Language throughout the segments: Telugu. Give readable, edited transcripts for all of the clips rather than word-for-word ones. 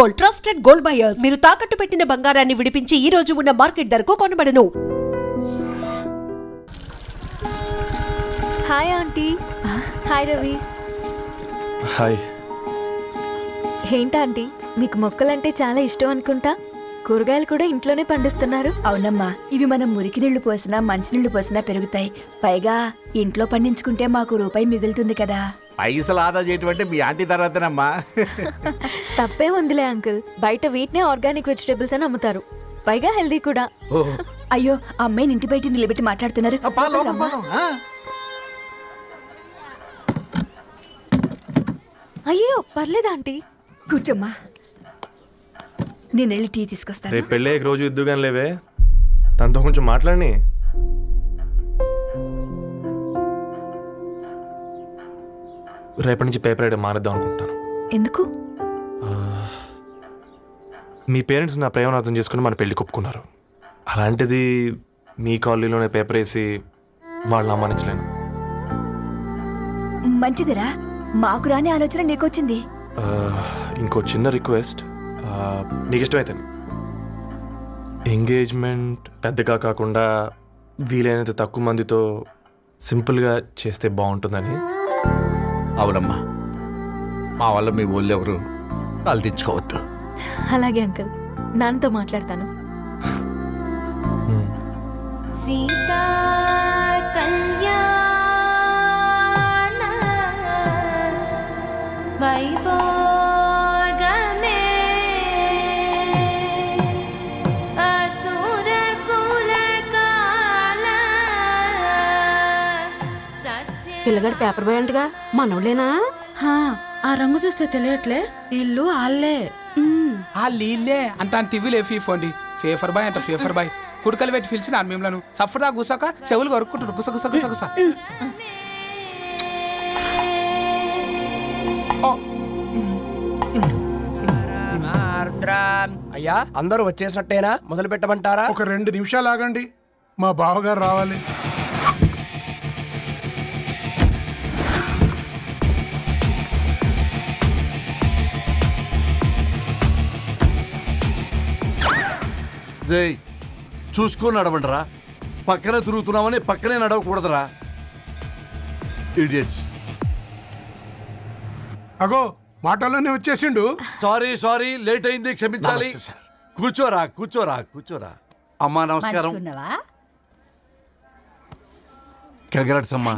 Gold, trusted gold buyers. మీరు తాకట్టు పెట్టిన బంగారాన్ని విడిపించి ఈ రోజు ఉన్న మార్కెట్ ధరకు కొనబడను. Hi aunty. Hi Ravi. Hi. ఏంటంటీ మీకు మొక్కలంటే చాలా ఇష్టం అనుకుంటా. కూరగాయలు కూడా ఇంట్లోనే పండిస్తున్నారు. అవునమ్మా, ఇవి మనం మురికి నీళ్లు పోసినా మంచినీళ్లు పోసినా పెరుగుతాయి. పైగా ఇంట్లో పండించుకుంటే మాకు రూపాయి మిగులుతుంది కదా. పైసలు ఆదా చేయటం మీ ఆంటీ తర్వాతనమ్మా. తప్పే ఉందిలే అంకుల్, బయట వీటినే ఆర్గానిక్ వెజిటేబుల్స్ అని అమ్ముతారు, పైగా హెల్దీ కూడా. అయ్యో, ఆ అమ్మాయిని ఇంటి బయట నిలబెట్టి మాట్లాడుతున్నారు. అయ్యో పర్లేదా ఆంటీ? కూర్చోమ్మా, నేను వెళ్ళి టీ తీసుకొస్తాను. రేపు పెళ్ళి రోజు ఇద్దుగాని లేవే, తనతో కొంచెం మాట్లాడి. రేపటి నుంచి పేపర్ రైడ్ మారేద్దాం అనుకుంటాను. ఎందుకు? మీ పేరెంట్స్ నా ప్రేమను అర్థం చేసుకుని మన పెళ్లి ఒప్పుకున్నారు. అలాంటిది మీ కాలనీలోనే పేపర్ వేసి వాళ్ళని అమ్మానించలేను. మంచిదిరా, మాకు రాని ఆలోచన నీకొచ్చింది. ఇంకో చిన్న రిక్వెస్ట్, నీకు ఇష్టమైతే ఎంగేజ్మెంట్ పెద్దగా కాకుండా వీలైనంత తక్కువ మందితో సింపుల్గా చేస్తే బాగుంటుందని. అవునమ్మా, మా వల్ల మీ ఊళ్ళో ఎవరు తలదించుకోవద్దు. అలాగే అంకుల్, నాన్నతో మాట్లాడతాను. సీతా కళ్యాణ వైభోగమే అసుర కులకాల పిల్లగాడు పేపర్ బాయ్ అంటగా మనోళ్ళేనా? ఆ రంగు చూస్తే తెలియట్లే, ఇల్లు ఆళ్ళే. ఆ లీల్లే అంత టివ్వులే ఫీఫోండి. ఫేఫర్ బాయ్ అంట, ఫేఫర్ బాయ్. కుడుకలు పెట్టి పిలిచిన మిమ్మలను సఫర్దా గుసక చెవులు కొరుక్కుంటారు. గుస గుస గుస గుస. అయ్యా, అందరూ వచ్చేసినట్టేనా? మొదలు పెట్టమంటారా? ఒక 2 నిమిషాలు ఆగండి, మా బావగారు రావాలి. చూసుకొని నడవండిరా. పక్కనే తిరుగుతున్నామని పక్కనే నడవకూడదురా. ఇడియట్స్. అగో, మాటల్లోనే వచ్చేసిండు. సారీ లేట్ అయింది, క్షమించాలి. కూర్చోరా కూర్చోరా కూర్చోరా. అమ్మా నమస్కారం. కంగ్రాట్స్ అమ్మా.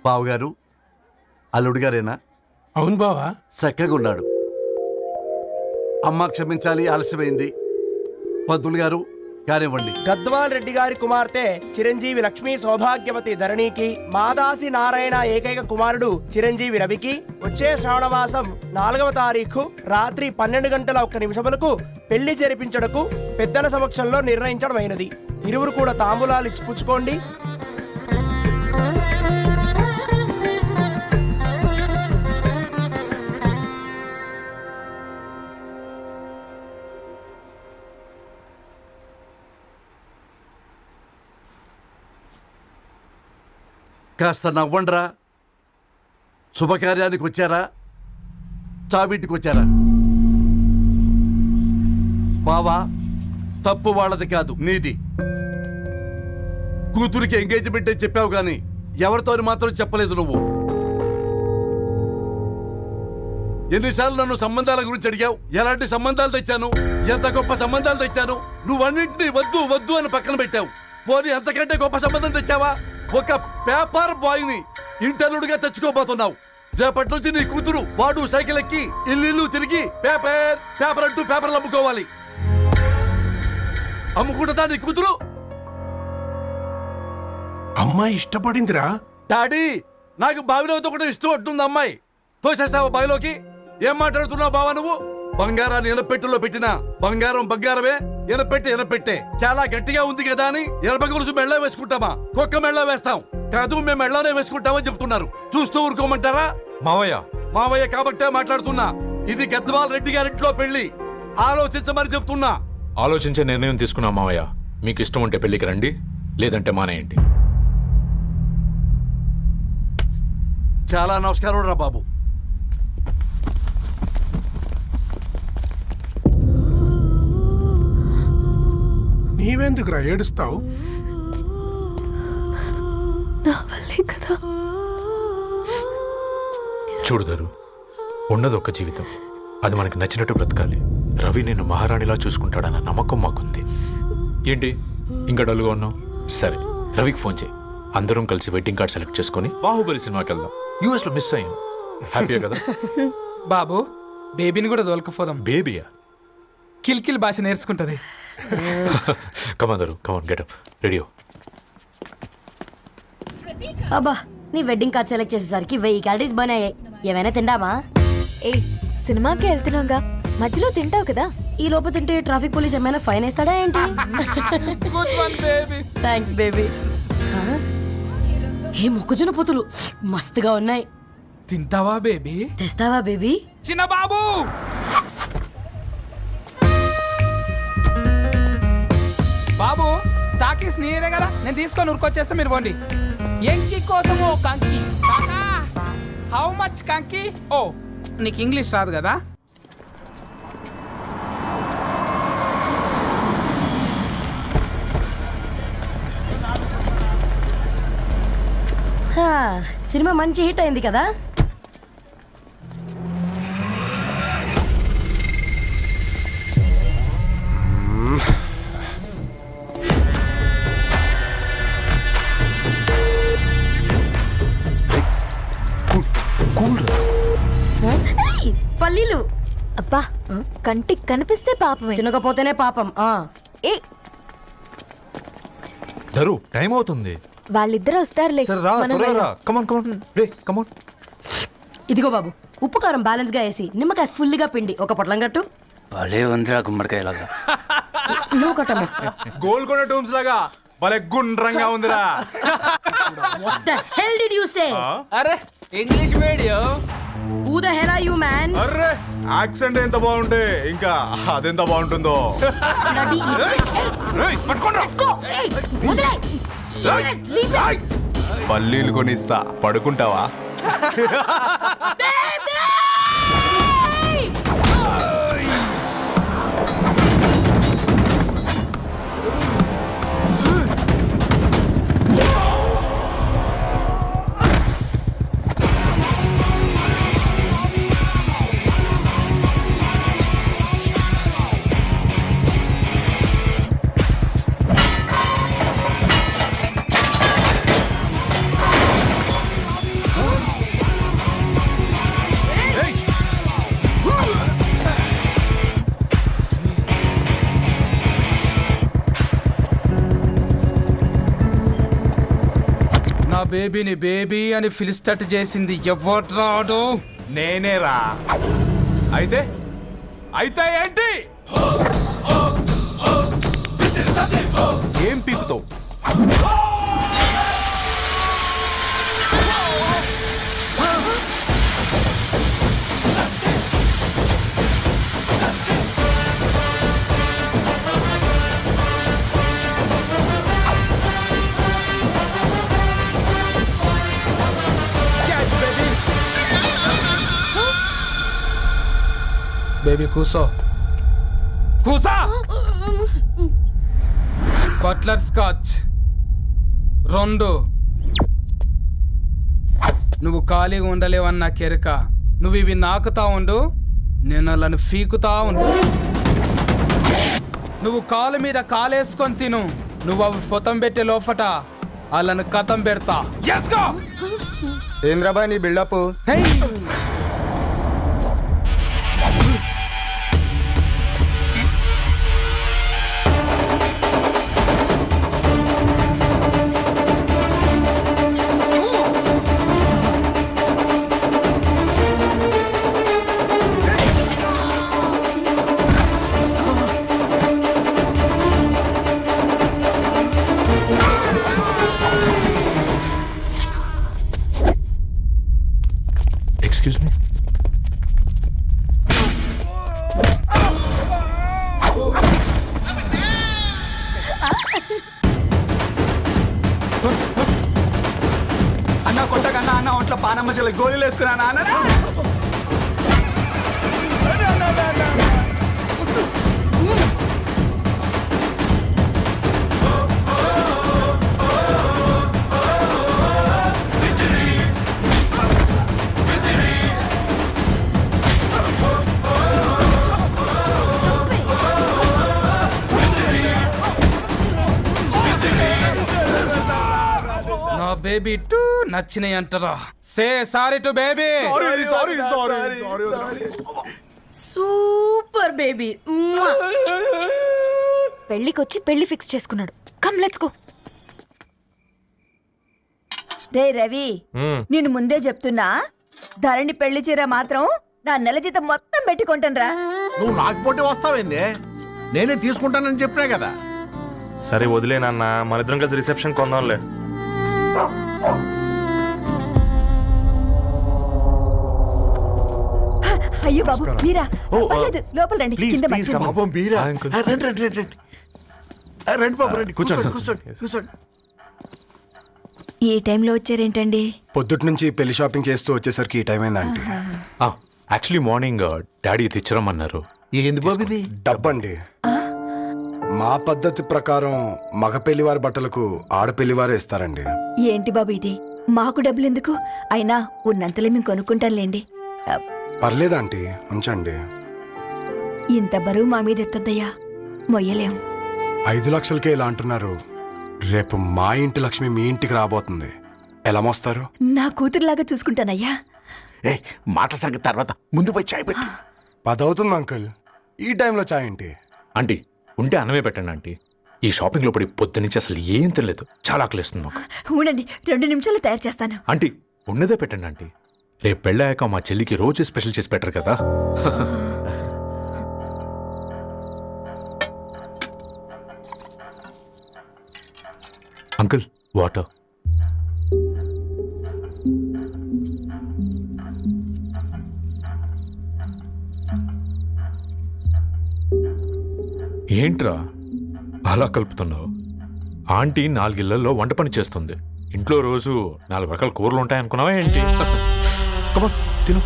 బావగారు అల్లుడు గారేనా? అవును బావా, చక్కగా ఉన్నాడు. అమ్మ క్షమించాలి, ఆలస్యమైంది. పంతులు గారు కానివ్వండి. గద్వాల్ రెడ్డి గారి కుమార్తె చిరంజీవి లక్ష్మీ సౌభాగ్యవతి ధరణికి, మాదాసి నారాయణ ఏకైక కుమారుడు చిరంజీవి రవికి వచ్చే శ్రావణమాసం 4వ తారీఖు రాత్రి 12:01 పెళ్లి జరిపించడకు పెద్దల సమక్షంలో నిర్ణయించడమైనది. ఇరువురు కూడా తాంబూలాలు ఇచ్చి పుచ్చుకోండి. కాస్త నవ్వండ్రా. శుభకార్యానికి వచ్చారా, చావింటికి వచ్చారా? బావా, తప్పు వాళ్ళది కాదు, నీది. కూతురికి ఎంగేజ్మెంట్ అని చెప్పావు కానీ ఎవరితో మాత్రం చెప్పలేదు నువ్వు. ఎన్నిసార్లు నన్ను సంబంధాల గురించి అడిగావు? ఎలాంటి సంబంధాలు తెచ్చాను, ఎంత గొప్ప సంబంధాలు తెచ్చాను. నువ్వన్నింటినీ వద్దు వద్దు అని పక్కన పెట్టావు. పోనీ అంతకంటే గొప్ప సంబంధం తెచ్చావా? ఒక పేపర్ బాయ్ ని ఇంటర్లుడిగా తెచ్చుకోబోతున్నావు. రేపటి నుంచి నీ కూతురు వాడు సైకిల్ ఎక్కి ఇల్లు తిరిగి పేపర్ అంటూ పేపర్లు అమ్ముకోవాలి. అమ్ముకుంటుందా నీ కూతురు? అమ్మాయి ఇష్టపడిందిరా. డాడీ, నాకు బావిలోతో కూడా ఇష్టం అంటుంది అమ్మాయి. తోసేస్తావా బావిలోకి? ఏం మాట్లాడుతున్నావు బావా నువ్వు? బంగారాన్ని ఎనపెట్టులో పెట్టినా బంగారం బంగారమే, ఎనపెట్టే చాలా గట్టిగా ఉంది కదా అని ఎనప గొలుసు మెళ్ళ వేసుకుంటామా? కుక్క మెళ్ళ వేస్తాం కాదు, మేము మెళ్ళనే వేసుకుంటామని చెప్తున్నారు. చూస్తూ ఊరుకోమంటారా? మావయ్య కాబట్టే మాట్లాడుతున్నా. ఇది గద్వాల్ రెడ్డి గారింట్లో పెళ్లి, ఆలోచించమని చెప్తున్నా. ఆలోచించే నిర్ణయం తీసుకున్నా మావయ్య. మీకు ఇష్టం ఉంటే పెళ్లికి రండి, లేదంటే మానేయండి. చాలా నమస్కారం రా బాబు. నువ్వెందుకురా ఏడుస్తావు? నా వల్లే కదా. చూడుదారు, ఉన్నది ఒక్క జీవితం, అది మనకి నచ్చినట్టు బ్రతకాలి. రవి నేను మహారాణిలా చూసుకుంటాడన్న నమ్మకం మాకుంది. ఏంటి ఇంకా డల్గా ఉన్నావు? సరే, రవికి ఫోన్ చేయి. అందరం కలిసి వెడ్డింగ్ కార్డ్ సెలెక్ట్ చేసుకొని బాహుబలి సినిమాకి వెళ్దాం. యూఎస్ లో మిస్ అయ్యాం. హ్యాపీయా కదా? బాబు, బేబీని కూడా దోలుకుపోదాం. బేబీయా? కిల్కిల్ భాష నేర్చుకుంటది. కమాన్ కమాన్, గెటప్ రెడీ. అబ్బా, నీ వెడ్డింగ్ కార్డ్ సెలెక్ట్ చేసేసరికి 1000 క్యాలరీస్ బర్న్ అయ్యాయి. ఏమైనా తిండామా? ఏ సినిమాకి వెళ్తున్నాగా, మధ్యలో తింటావు కదా. ఈ లోపు తింటే ట్రాఫిక్ పోలీస్ ఏమైనా ఫైన్ వేస్తాడా ఏంటి? Good one baby. Thanks baby. ఏ మొక్కజొన్న పొతులు మస్తుగా ఉన్నాయి. తింటావా బేబీ? తెస్తావా బేబీ? చిన్న బాబు, బాబు తాకీస్ నీరే కదా, నేను తీసుకొని ఉరికొచ్చేస్తే మీరు పోండి. ఎంకి కోసం ఓ కంకి. హౌ మచ్ కంకి? ఓ, నీకు ఇంగ్లీష్ రాదు కదా. సినిమా మంచి హిట్ అయింది కదా. పల్లీలు అబ్బా, కంటికి కనిపిస్తే పాపమే, తినకపోతేనే పాపం. ఏ ధరు, టైం అవుతుంది. వాళ్ళిద్దరు వస్తారులే. సరే రా, మనం త్వరగా రా. వెళ్దాం. కమాన్ కమాన్ రే, కమాన్. ఇదిగో బాబు, ఉప్పు కారం బ్యాలెన్స్ గా వేసి నిమ్మకాయ ఫుల్గా పిండి ఒక పొట్లం కట్టు. భలే ఉందిరా గుమ్మడికాయలాగా. నువ్వు కట్టమ్మా. గోల్కొండ టూమ్స్ లాగా భలే గుండ్రంగా ఉందిరా. What the hell did you say? అరే English medium. Who the hell are you, man? Array, accent ఎంత బాగుంటే ఇంకా అదెంత బాగుంటుందో. Bloody Go! Hey, వదిలేయ్. Leave it. పల్లీలు కొనిస్తా, పడుకుంటావా? నా బేబీని బేబీ అని ఫిలిస్టట్ చేసింది ఎవడ్రాడు? నేనేరా. అయితే అయితే ఏంటి? ఏం పీకుతావు? బేబీ కూసో, కూసా. Buttler scotch 2. నువ్వు ఖాళీగా ఉండలేవన్న కెరక. నువ్వు ఇవి నాకుతా ఉండు, నేను అలాను ఫీకుతా ఉండు. నువ్వు కాలు మీద కాలేసుకొని తిను. నువ్వు అవి ఫొతం పెట్టే లోపట అలాను కథం పెడతా. ఏంద్రాబాయ్ నీ బిల్డప్? Excuse me. అన్న కొట్టకన్నా అన్న ఒంట్లో పానమ్మశలు గోళీలు వేసుకున్నా అన్న. బేబీ టూ నచ్చినాయి అంటారా? Say sorry to baby. Super baby. పెళ్ళికొచ్చి పెళ్లి ఫిక్స్ చేసుకున్నాడు. Come let's go. రే రవి, నేను ముందే చెప్తున్నా, ధరణి పెళ్లి చీర మాత్రం నా నెల జీతం మొత్తం పెట్టుకుంటానురా. నువ్వు నాకు పోటీ వస్తావేంది? నేనే తీసుకుంటానని చెప్పినా కదా. సరే వదిలేనన్న, మన ఇద్దరం కలిసి రిసెప్షన్ కొందాంలే. అయ్యో బాబు మీరా? ఓ, పర్లేదు, లోపల రండి. ప్లీజ్, కింద ప్లీజ్, మర్చిపోయి. పాపం బీరా. ఆ, అంకుల్. రండి రండి రండి రండి. రండి బాబు రండి. కూర్చోండి. కూర్చోండి కూర్చోండి. ఈ టైంలో వచ్చారేంటండి? పొద్దుటి నుంచి పెళ్లి షాపింగ్ చేస్తూ వచ్చేసరికి ఈ టైం అయిందంటే యాక్చువల్లీ మార్నింగ్ డాడీ తెచ్చరమన్నారు. ఏంది బాబు ఇది? డబ్బండి. మా పద్ధతి ప్రకారం మగ పెళ్లివారి బట్టలకు ఆడపెళ్లివారే ఇస్తారండి. ఏంటి బాబు ఇది? మాకు డబ్బులు ఎందుకు? అయినా ఉన్నంతలో మేము కొనుక్కుంటాంలేండి. పర్లేదంటీ, ఉంచండి. ఇంత బరువు మా మీద ఎత్తొద్దయ్యా, మొయ్యలేం. 5 లక్షలకే ఇలా అంటున్నారు. రేపు మా ఇంటి లక్ష్మి మీ ఇంటికి రాబోతుంది. ఎలా మోస్తారు? నా కూతురులాగా చూసుకుంటానయ్యా. ఏ మాట సంగతి తర్వాత, ముందు పోయి చాయ్ పెట్టి. 10 అవుతుంది అంకుల్. ఈ టైంలో చాయ్ ఏంటి? ఆంటీ ఉంటే అన్నమే పెట్టండి ఆంటీ. ఈ షాపింగ్లో పడి పొద్దు నుంచి అసలు ఏం తినలేదు. చాలా ఆకలిస్తుంది మాకు. ఉండండి, 2 నిమిషాలు తయారు చేస్తాను. ఆంటీ ఉన్నదే పెట్టండి ఆంటీ. రేపు పెళ్ళాక మా చెల్లికి రోజు స్పెషల్ చేసి పెట్టరు కదా. Uncle water. ఏంట్రా అలా కలుపుతున్నావు? ఆంటీ 4 ఇళ్లలో వంట పని చేస్తుంది. ఇంట్లో రోజు 4 రకాల కూరలు ఉంటాయనుకున్నావా ఏంటి? కమా తిను.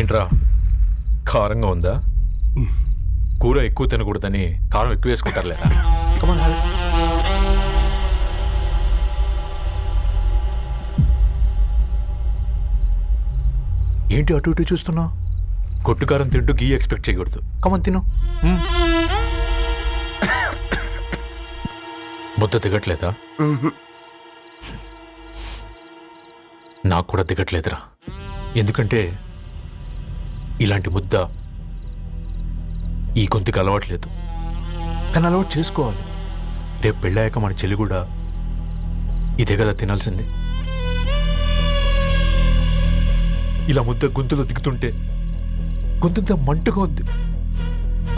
ఏంట్రా కారంగా ఉందా? కూర ఎక్కువ తినకూడదని కారం ఎక్కువ వేసుకుంటారు లేదా? కమాన్. ఏంటి అటు ఇటు చూస్తున్నావు? కొట్టుకారం తింటూ గీ ఎక్స్పెక్ట్ చేయకూడదు. కమన్ తిను. ముద్ద దిగట్లేదా? నాకు కూడా దిగట్లేదురా. ఎందుకంటే ఇలాంటి ముద్ద ఈ గొంతుకి అలవాట్లేదు. కానీ అలవాటు చేసుకోవాలి. రేపు పెళ్ళాక మన చెల్లి కూడా ఇదే కదా తినాల్సింది. ఇలా ముద్ద గొంతులో దిగుతుంటే గొంతంతా మంటగా ఉంది,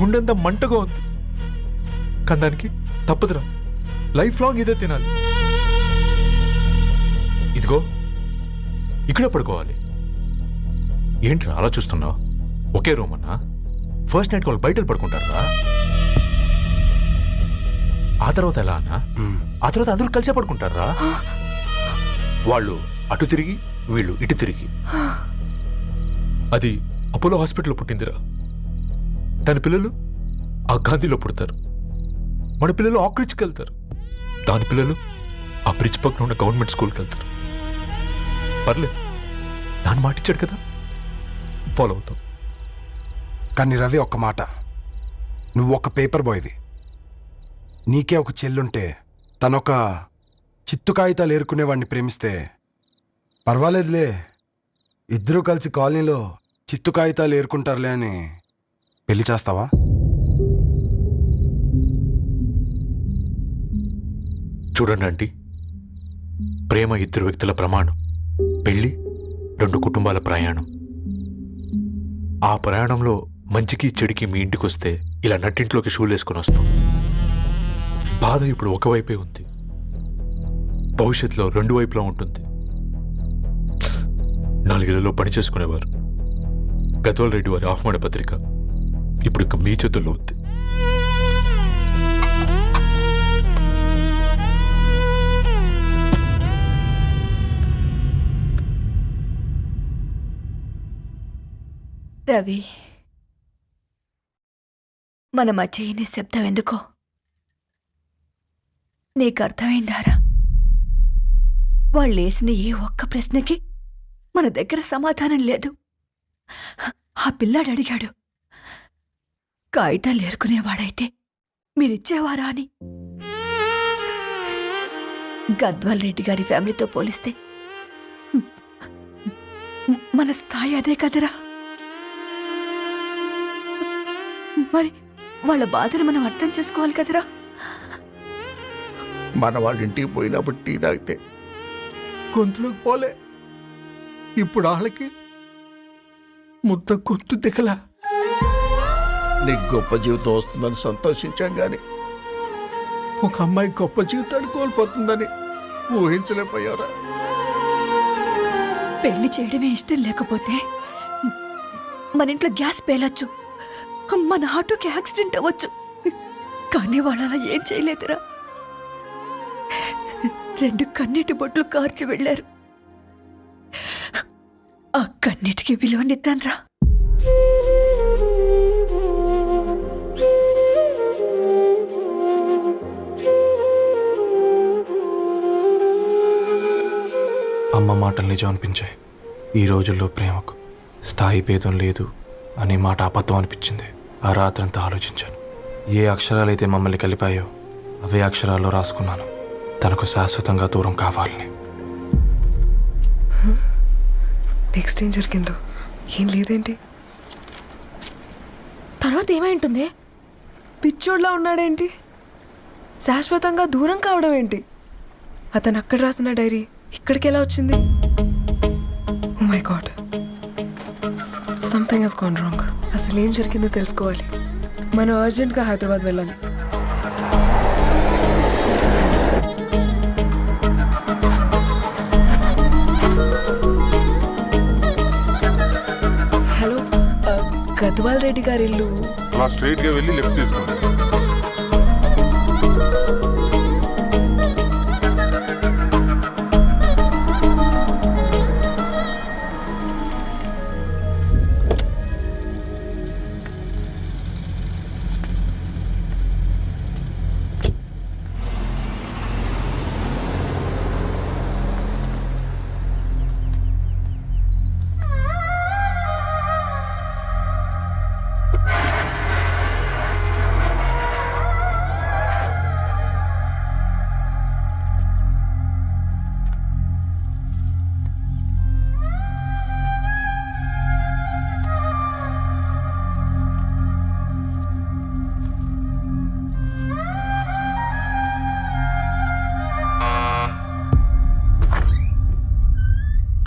గుండెంతా మంటగా ఉంది. కానీ దానికి తప్పదురా, లైఫ్ లాంగ్ ఇదే తినాలి. ఇదిగో ఇక్కడే పడుకోవాలి. ఏంట్రా అలా చూస్తున్నావు? ఒకే రూమ్ అన్నా? ఫస్ట్ నైట్ వాళ్ళు బయట పడుకుంటారా? ఆ తర్వాత ఎలా అన్నా? ఆ తర్వాత అందరూ కలిసే పడుకుంటారా? వాళ్ళు అటు తిరిగి వీళ్ళు ఇటు తిరిగి. అది అపోలో హాస్పిటల్లో పుట్టిందిరా. దాని పిల్లలు ఆ గాంధీలో పుడతారు. మన పిల్లలు ఆక్రిడ్జ్కి వెళ్తారు. దాని పిల్లలు ఆ బ్రిడ్జ్ పక్కన ఉన్న గవర్నమెంట్ స్కూల్కి వెళ్తారు. పర్లేదు, దాన్ని మాటిచ్చాడు కదా, ఫాలో అవుతాం. కానీ రవి, ఒక్క మాట. నువ్వు ఒక పేపర్ బాయ్వి. నీకే ఒక చెల్లుంటే తనొక చిత్తు కాగితాలు ఏరుకునేవాడిని ప్రేమిస్తే పర్వాలేదులే, ఇద్దరూ కలిసి కాలనీలో చిత్తు కాగితాలు ఏరుకుంటారులే అని పెళ్లి చేస్తావా? చూడండి ఆంటీ, ప్రేమ 2 వ్యక్తుల ప్రమాణం, పెళ్ళి 2 కుటుంబాల ప్రయాణం. ఆ ప్రయాణంలో మంచికి చెడుకి మీ ఇంటికి వస్తే ఇలా నట్టింట్లోకి షూలు వేసుకుని వస్తాం. బాధ ఇప్పుడు ఒకవైపే ఉంది, భవిష్యత్తులో 2 వైపులా ఉంటుంది. 4 ఇళ్లలో పని చేసుకునేవారు గద్వాల్ రెడ్డి వారి ఆహ్వాన పత్రిక ఇప్పుడు ఇక మీ చేతుల్లో ఉంది. రవి, మన మధ్య ఈ నిశ్శబ్దం ఎందుకో నీకు అర్థమైందారా? వాళ్ళు వేసిన ఏ ఒక్క ప్రశ్నకి మన దగ్గర సమాధానం లేదు. ఆ పిల్లాడు అడిగాడు, కాగితాలు ఏరుకునేవాడైతే మీరిచ్చేవారా అని. గద్వాల్ రెడ్డి గారి ఫ్యామిలీతో పోలిస్తే మన స్థాయి అదే కదరా. మరి వాళ్ళ బాధను మనం అర్థం చేసుకోవాలి కదరా. మన వాళ్ళ ఇంటికి పోయినప్పుడు టీ తాగితే గొంతులోకి పోలే, ఇప్పుడు వాళ్ళకి ముద్ద గొంతు దిగలా. నీకు గొప్ప జీవితం వస్తుందని సంతోషించాం గాని ఒక అమ్మాయి గొప్ప జీవితాన్ని కోల్పోతుందని ఊహించలేకపోయారా. పెళ్లి చేయడమే ఇష్టం లేకపోతే మన ఇంట్లో గ్యాస్ పేలొచ్చు, మన ఆటోకి యాక్సిడెంట్ అవ్వచ్చు, కానీ వాళ్ళు అలా ఏం చేయలేదురా. 2 కన్నీటి బొట్లు కార్చి వెళ్ళారు. ఆ కన్నీటికి విలువనిద్దాన్రా. అమ్మ మాటలు నిజం అనిపించాయి. ఈ రోజుల్లో ప్రేమకు స్థాయి భేదం లేదు అనే మాట అబద్ధం అనిపించింది. ఆ రాత్రంతా ఆలోచించాను. ఏ అక్షరాలైతే మమ్మల్ని కలిపాయో అవే అక్షరాల్లో రాసుకున్నాను, తనకు శాశ్వతంగా దూరం కావాలని. నెక్స్ట్ ఏం జరిగిందో ఏం లేదేంటి? తర్వాత ఏమై ఉంటుంది? పిచ్చోడ్లా ఉన్నాడేంటి? శాశ్వతంగా దూరం కావడం ఏంటి? అతను అక్కడ రాసిన డైరీ ఇక్కడికి ఎలా వచ్చింది? Oh my god, something has gone wrong. అసలు ఏం జరిగిందో తెలుసుకోవాలి. మనం అర్జెంట్గా హైదరాబాద్ వెళ్ళాలి. హలో, గద్వాల్ రెడ్డి గారి ఇల్లు అలా స్ట్రైట్ గా వెళ్ళి లెఫ్ట్ తీసుకోండి.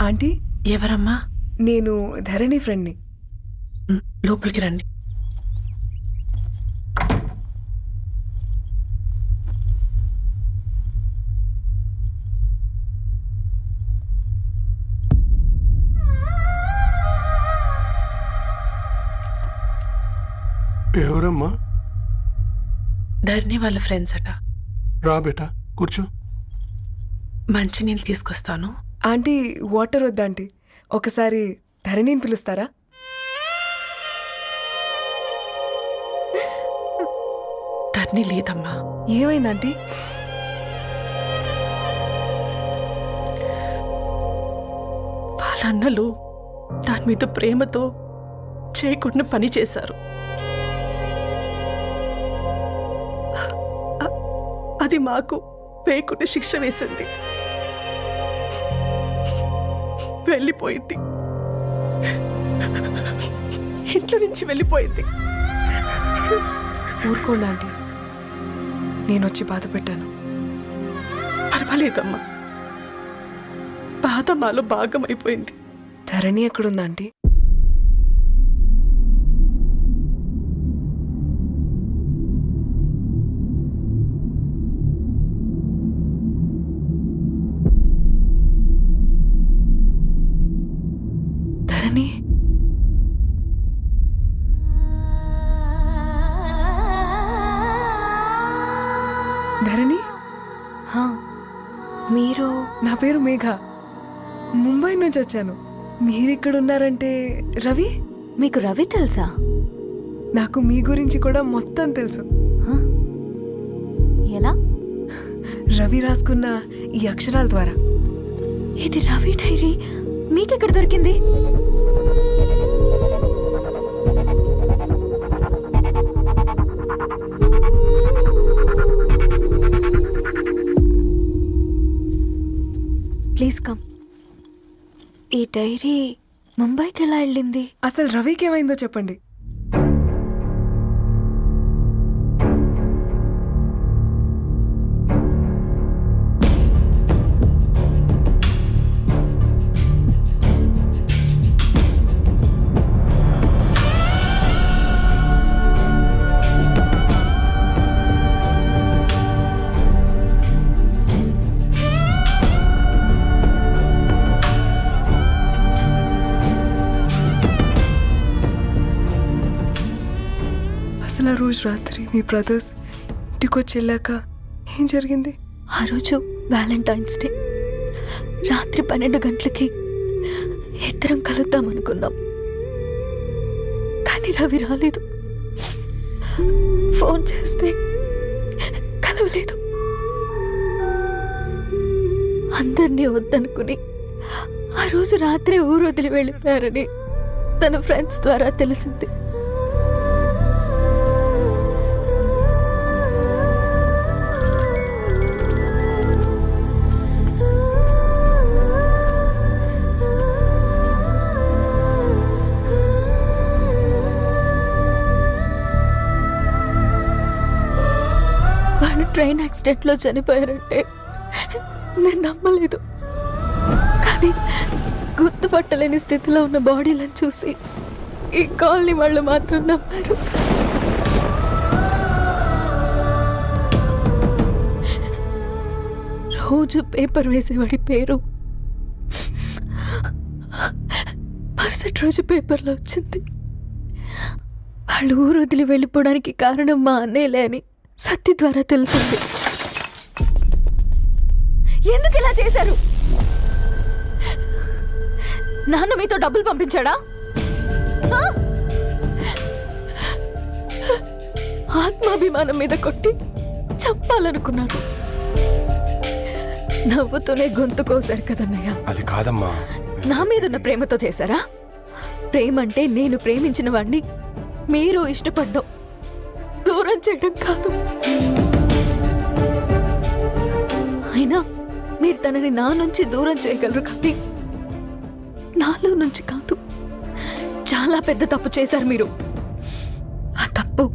ఆంటీ, ఎవరమ్మా? నేను ధరణి ఫ్రెండ్ని. లోపలికి రండి. ఎవరమ్మా? ధరణి వాళ్ళ ఫ్రెండ్స్ అట. రా బేటా, కూర్చో. మంచినీళ్ళు తీసుకొస్తాను. ఆంటీ, వాటర్ వద్దా ఆంటీ? ఒకసారి ధరణిని పిలుస్తారా? ధరణి లేదమ్మా. ఏమైంది ఆంటీ? వాళ్ళ అన్నలు దాని మీద ప్రేమతో చేయకుండా పని చేశారు. అది మాకు పేకుని శిక్ష వేసింది. వెళ్ళిపోయింది, ఇంట్లో నుంచి వెళ్ళిపోయింది. ఊరుకోండి ఆంటీ, నేను వచ్చి బాధ పెట్టాను. పర్వాలేదమ్మా, బాధ మాలో భాగమైపోయింది. ధరణి ఎక్కడుందా ఆంటీ? ధరణి, ధరణి, మీరు? నా పేరు మేఘ, ముంబై నుంచి వచ్చాను. మీరిక్కడున్నారంటే రవి? మీకు రవి తెలుసా? నాకు మీ గురించి కూడా మొత్తం తెలుసు. ఎలా? రవి రాసుకున్న ఈ అక్షరాల ద్వారా. ఇది రవి డైరీ మీకెక్కడ దొరికింది? Please come. ఈ డైరీ ముంబైకి ఎలా వెళ్ళింది? అసలు రవికి ఏమైందో చెప్పండి. అసలు ఆ రోజు రాత్రి మీ బ్రదర్స్ ఇంటికి వచ్చి వెళ్ళాక ఏం జరిగింది? ఆ రోజు వ్యాలంటైన్స్ డే రాత్రి 12 గంటలకి ఇద్దరం కలుద్దాం అనుకున్నాం. కానీ రవి రాలేదు. ఫోన్ చేస్తే కలవలేదు. అందరినీ వద్దనుకుని ఆ రోజు రాత్రి ఊరు వదిలి వెళ్ళిపోయారని తన ఫ్రెండ్స్ ద్వారా తెలిసింది. వాళ్ళు ట్రైన్ యాక్సిడెంట్లో చనిపోయారంటే నేను నమ్మలేదు. కానీ గుర్తుపట్టలేని స్థితిలో ఉన్న బాడీలను చూసి ఈ కాలనీ వాళ్ళు మాత్రం నమ్మారు. రోజు పేపర్ వేసేవాడి పేరు మరుసటి రోజు పేపర్లో వచ్చింది. వాళ్ళు ఊరు వదిలి వెళ్ళిపోవడానికి కారణం మా అన్నయ్యలే అని సత్య ద్వారా తెలిసింది. ఎందుకు ఇలా చేశారు? నాన్న మీతో డబ్బులు పంపించాడా? ఆత్మాభిమానం మీద కొట్టి చంపాలనుకున్నాడు. నవ్వుతూనే గొంతు కోసారు కదన్నయ్య. అది కాదమ్మా. నా మీదున్న ప్రేమతో చేశారా? ప్రేమంటే నేను ప్రేమించిన వాడిని మీరు ఇష్టపడ్డం, దూరం చేయడం కాదు. అయినా మీరు తనని నా నుంచి దూరం చేయగలరు, కానీ నాలో నుంచి కాదు. చాలా పెద్ద తప్పు చేశారు మీరు. ఆ తప్పు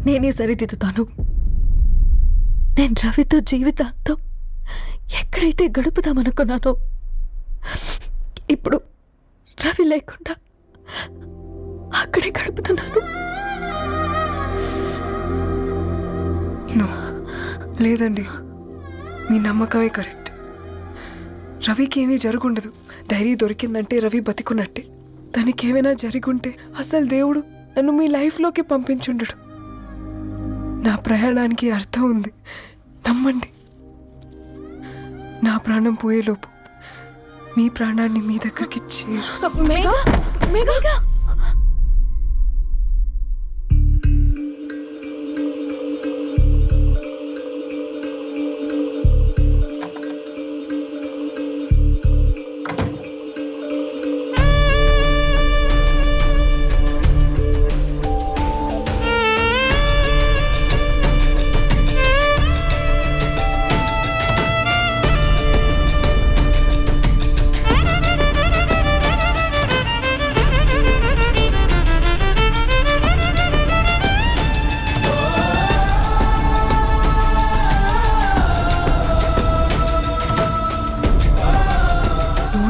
నేనే సరిదిద్దుతాను. నేను రవితో జీవితాంతం ఎక్కడైతే గడుపుదామనుకున్నానో ఇప్పుడు రవి లేకుండా అక్కడే గడుపుతున్నాను. లేదండి, మీ నమ్మకమే కరెక్ట్. రవికి ఏమీ జరుగుండదు. డైరీ దొరికిందంటే రవి బతికున్నట్టే. దానికి ఏమైనా జరిగుంటే అసలు దేవుడు నన్ను మీ లైఫ్లోకి పంపించుండడు. నా ప్రయాణానికి అర్థం ఉంది, నమ్మండి. నా ప్రాణం పోయేలోపు మీ ప్రాణాన్ని మీ దగ్గరికి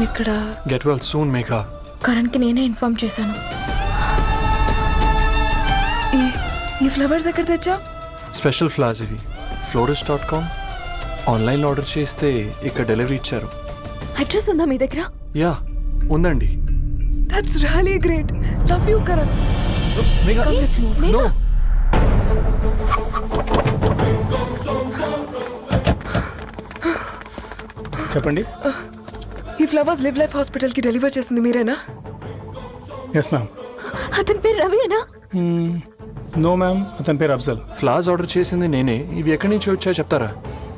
ఇక్కడ గెట్ వెల్ సూన్ మేఘా. కరణ్కి నేనే ఇన్ఫార్మ్ చేశాను. ఈ ఫ్లవర్స్ ఎక్కడ తెచ్చా? స్పెషల్ ఫ్లవర్స్ ఇవి. florist.com ఆన్లైన్లో ఆర్డర్ చేస్తే ఇక్కడ డెలివరీ ఇచ్చారు. అడ్రస్ ఉందా మీ దగ్గర? యా ఉందండి. That's really great. Love you Karan. No. చెప్పండి. ఈ ఫ్లవర్స్ లివ్ లైఫ్ హాస్పిటల్కి డెలివర్ చేసింది మీరేనా? Yes ma'am. అతని పేరు రవియేనా? నో మ్యామ్, అతని పేరు అఫ్జల్. ఫ్లవర్స్ ఆర్డర్ చేసింది నేనే. ఇవి ఎక్కడి నుంచి వచ్చాయో చెప్తారా?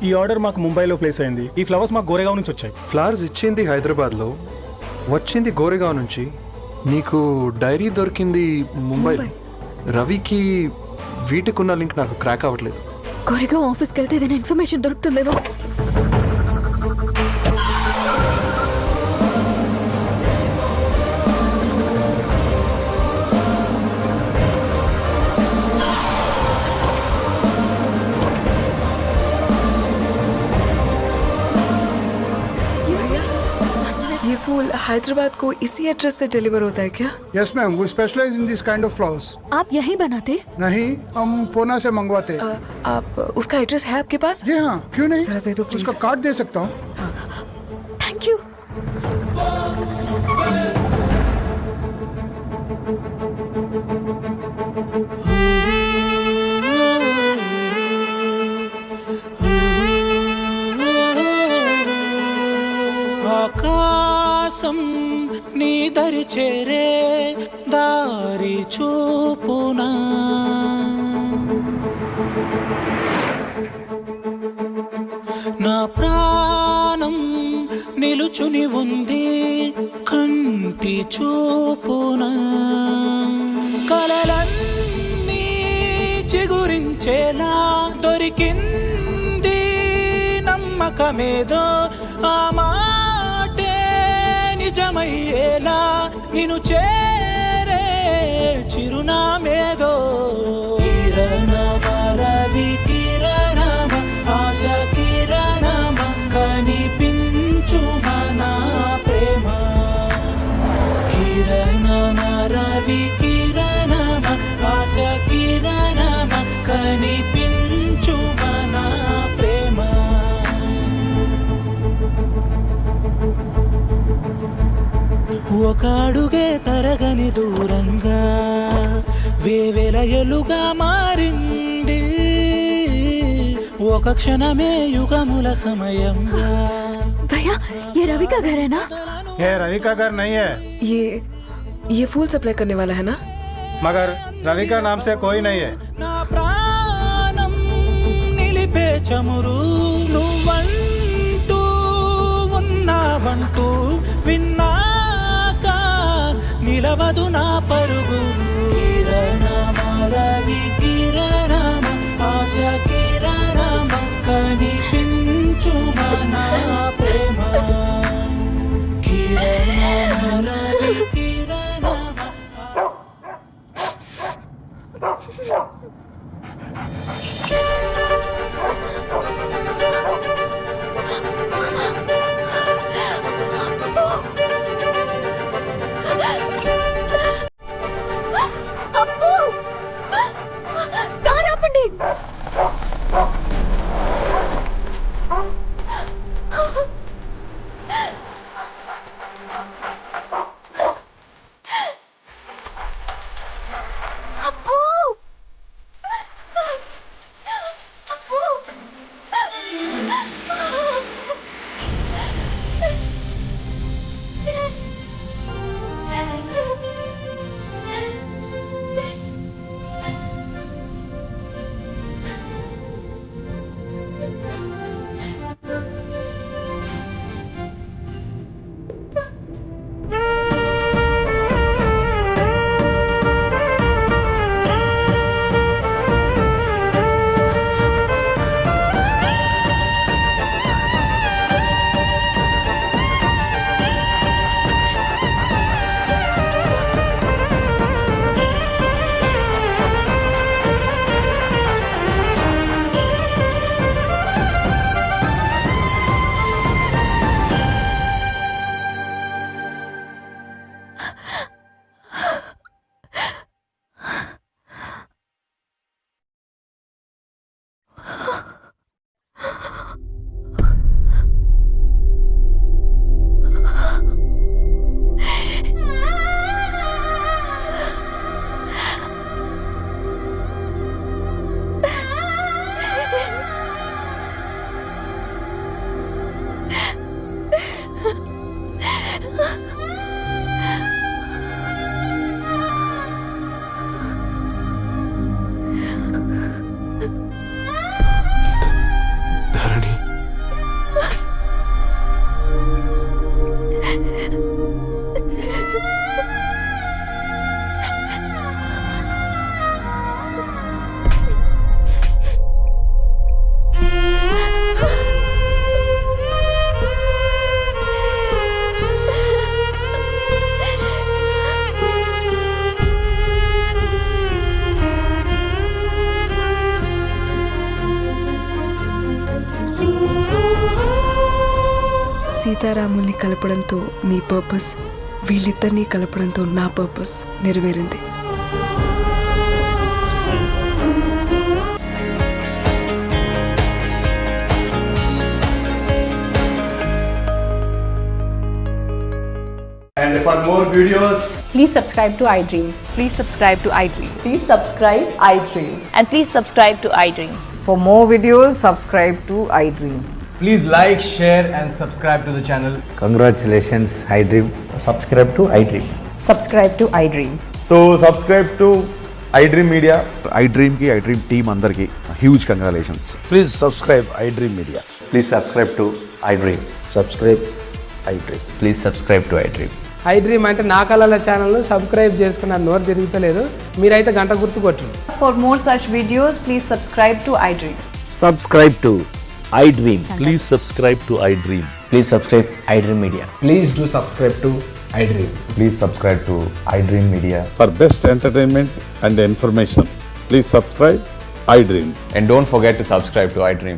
ఈ ఆర్డర్ మాకు ముంబైలో ప్లేస్ అయింది. ఈ ఫ్లవర్స్ మాకు గోరేగావ్ నుంచి వచ్చాయి. ఫ్లవర్స్ ఇచ్చింది హైదరాబాద్లో, వచ్చింది గోరేగావ్ నుంచి. నీకు డైరీ దొరికింది ముంబైలో. రవికి వీటికున్న లింక్ నాకు క్రాక్ అవ్వట్లేదు. గోరేగావ్ ఆఫీస్కి వెళ్తే ఏదైనా ఇన్ఫర్మేషన్ దొరుకుతుందేమో. ये फूल हैदराबाद को इसी एड्रेस से डिलीवर होता है क्या? Yes ma'am, we specialise in this kind of flowers. आप यही बनाते? नहीं, हम पूना से मंगवाते। आप उसका एड्रेस है आपके पास? जी हाँ, क्यों नहीं? जरा दे दो प्लीज। उसका कार्ड दे सकता हूँ। Thank you. ఆకాశం నీ దరి చేరే దారి చూపునా నా ప్రాణం నిలుచుని ఉంది కంటి చూపునా కలలన్నీ చిగురించేలా దొరికింది నమ్మకమేదో ఆ మాటే నిజమయ్యేలా నిన్ను చేరే చిరునామేదో కిరణమ రవి కిరణమ ఆశ కిరణమ కనిపించు మన ప్రేమ కిరణమ రవి కిరణమ ఆశ కిరణమ కనిపించు మన ప్రేమ ఒక అడుగే తరగని దూరంగా వేవేల ఎలుగా మారింది ఒక క్షణమే యుగముల సమయంగా भैया ये रवि का घर है ना? ये रवि का घर नहीं है, ये फूल सप्लाई करने वाला है ना? मगर रवि का नाम से कोई नहीं है। నా ప్రాణం నిలిపే చమురు నువ్వంటూ ఉన్నావంటూ విన్నాక నిలవదు నా పరుగు కిరణమ రవి కిరణమ ఆశ కిరణమ కనిపించు మన ప్రేమ కిరణమ రవి కిరణమ అప్పు కారు ఆపండి. అప్పు ధరణి, సీతారాముల్ని కలపడంతో నీ పర్పస్, వీళ్ళిద్దరినీ కలపడంతో నా పర్పస్ నెరవేరింది. And for more videos, Please subscribe to iDream. Please subscribe to iDream. Please subscribe iDream. And please subscribe to iDream. For more videos, subscribe to iDream. Please like, share and subscribe to the channel. Congratulations, iDream. Subscribe to iDream. Subscribe to iDream. so subscribe to iDream Media. iDream ki iDream team andarki huge congratulations. Please subscribe iDream Media. Please subscribe to iDream. Subscribe iDream. Please subscribe to iDream. I dream అంటే నా కళల ఛానల్ సబ్స్క్రైబ్ చేసుకున్న నోరు తిరుగుతలేదు. మీరైతే గంట గుర్తు కొట్టండి. For more such videos, please subscribe to iDream. Subscribe to iDream. Please subscribe to iDream. Please subscribe iDream Media. Please do subscribe to iDream. Please subscribe to iDream Media. For best entertainment and information, please subscribe iDream. And don't forget to subscribe to iDream.